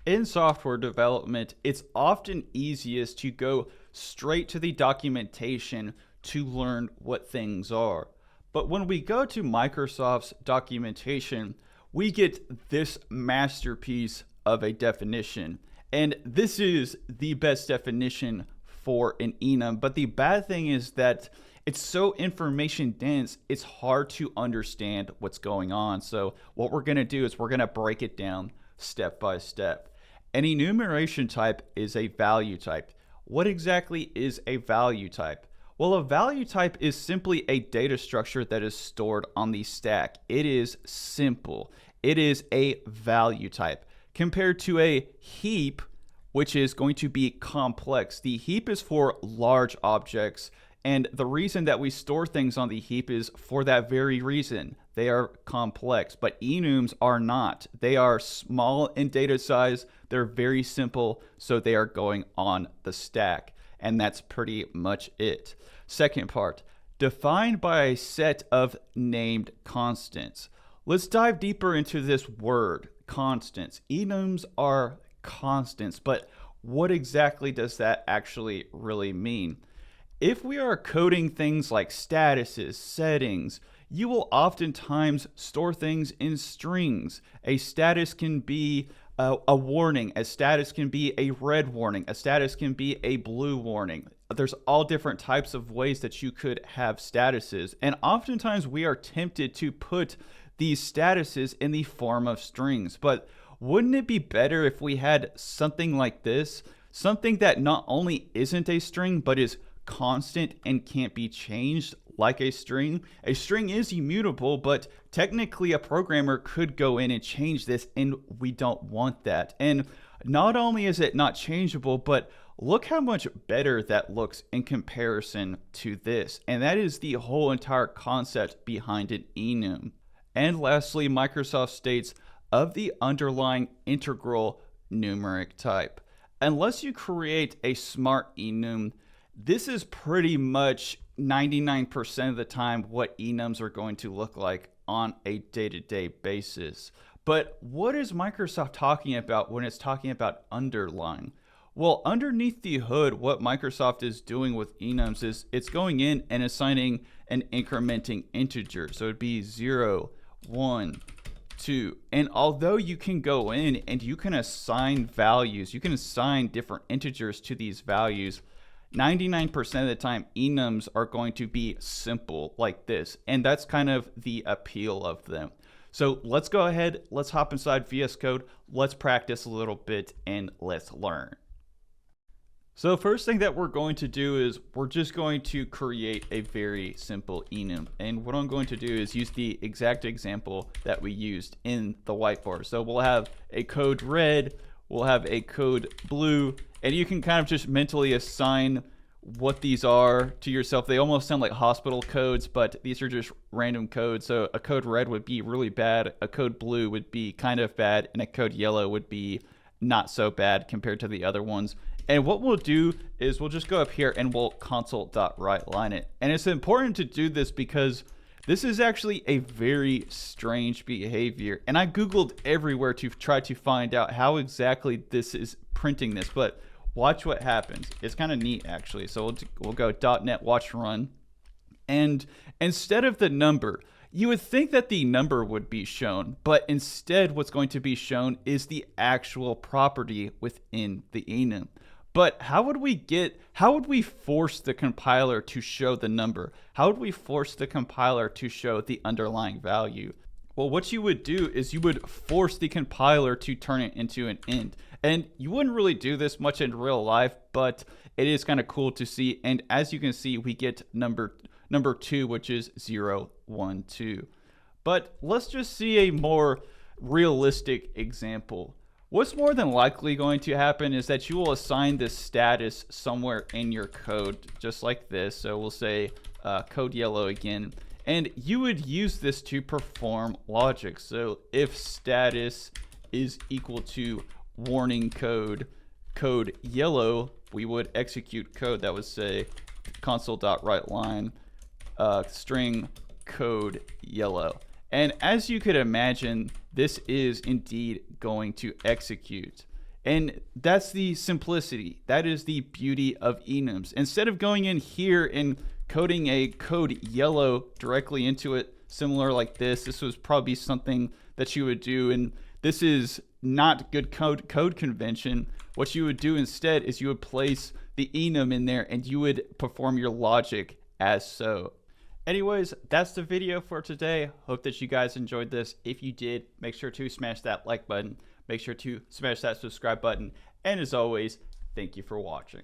In software development, it's often easiest to go straight to the documentation to learn what things are. But when we go to Microsoft's documentation, we get this masterpiece of a definition. And this is the best definition for an enum. But the bad thing is that it's so information dense, it's hard to understand what's going on. So, what we're going to do is we're going to break it down step by step. An enumeration type is a value type. What exactly is a value type? Well, a value type is simply a data structure that is stored on the stack. It is simple. It is a value type compared to a heap, which is going to be complex. The heap is for large objects, and the reason that we store things on the heap is for that very reason. They are complex, but enums are not. They are small in data size. They're very simple, so they are going on the stack. And that's pretty much it. Second part, defined by a set of named constants. Let's dive deeper into this word, constants. Enums are constants, but what exactly does that actually really mean? If we are coding things like statuses, settings, you will oftentimes store things in strings. A status can be a warning. A status can be a red warning. A status can be a blue warning. There's all different types of ways that you could have statuses. And oftentimes we are tempted to put these statuses in the form of strings. But wouldn't it be better if we had something like this? Something that not only isn't a string, but is constant and can't be changed like a string. A string is immutable, but technically a programmer could go in and change this, and we don't want that. And not only is it not changeable, but look how much better that looks in comparison to this. And that is the whole entire concept behind an enum. And lastly, Microsoft states of the underlying integral numeric type. Unless you create a smart enum, this is pretty much 99% of the time what enums are going to look like on a day-to-day basis. But what is Microsoft talking about when it's talking about underlying? Well, underneath the hood, what Microsoft is doing with enums is it's going in and assigning an incrementing integer. So it'd be 0, 1, 2. And although you can go in and you can assign values, you can assign different integers to these values, 99% of the time, enums are going to be simple like this. And that's kind of the appeal of them. So let's go ahead, let's hop inside VS Code, let's practice a little bit, and let's learn. So first thing that we're going to do is we're just going to create a very simple enum. And what I'm going to do is use the exact example that we used in the whiteboard. So we'll have a code red, we'll have a code blue, and you can kind of just mentally assign what these are to yourself. They almost sound like hospital codes, but these are just random codes. So a code red would be really bad, a code blue would be kind of bad, and a code yellow would be not so bad compared to the other ones. And what we'll do is we'll just go up here and we'll console.writeLine it. And it's important to do this because this is actually a very strange behavior. And I Googled everywhere to try to find out how exactly this is printing this, but watch what happens. It's kind of neat actually. So we'll go .NET watch run. And instead of the number, you would think that the number would be shown, but instead what's going to be shown is the actual property within the enum. But how would we force the compiler to show the number? How would we force the compiler to show the underlying value? Well, what you would do is you would force the compiler to turn it into an int. And you wouldn't really do this much in real life, but it is kind of cool to see. And as you can see, we get number 2, which is 0, 1, 2. But let's just see a more realistic example. What's more than likely going to happen is that you will assign this status somewhere in your code, just like this. So we'll say code yellow again. And you would use this to perform logic. So if status is equal to warning code yellow, we would execute code that would say console.writeLine string code yellow. And as you could imagine, this is indeed going to execute. And that's the simplicity. That is the beauty of enums. Instead of going in here and coding a code yellow directly into it, similar like this was probably something that you would do. And this is not good code convention. What you would do instead is you would place the enum in there and you would perform your logic as so. Anyways, that's the video for today. Hope that you guys enjoyed this. If you did, make sure to smash that like button. Make sure to smash that subscribe button. And as always, thank you for watching.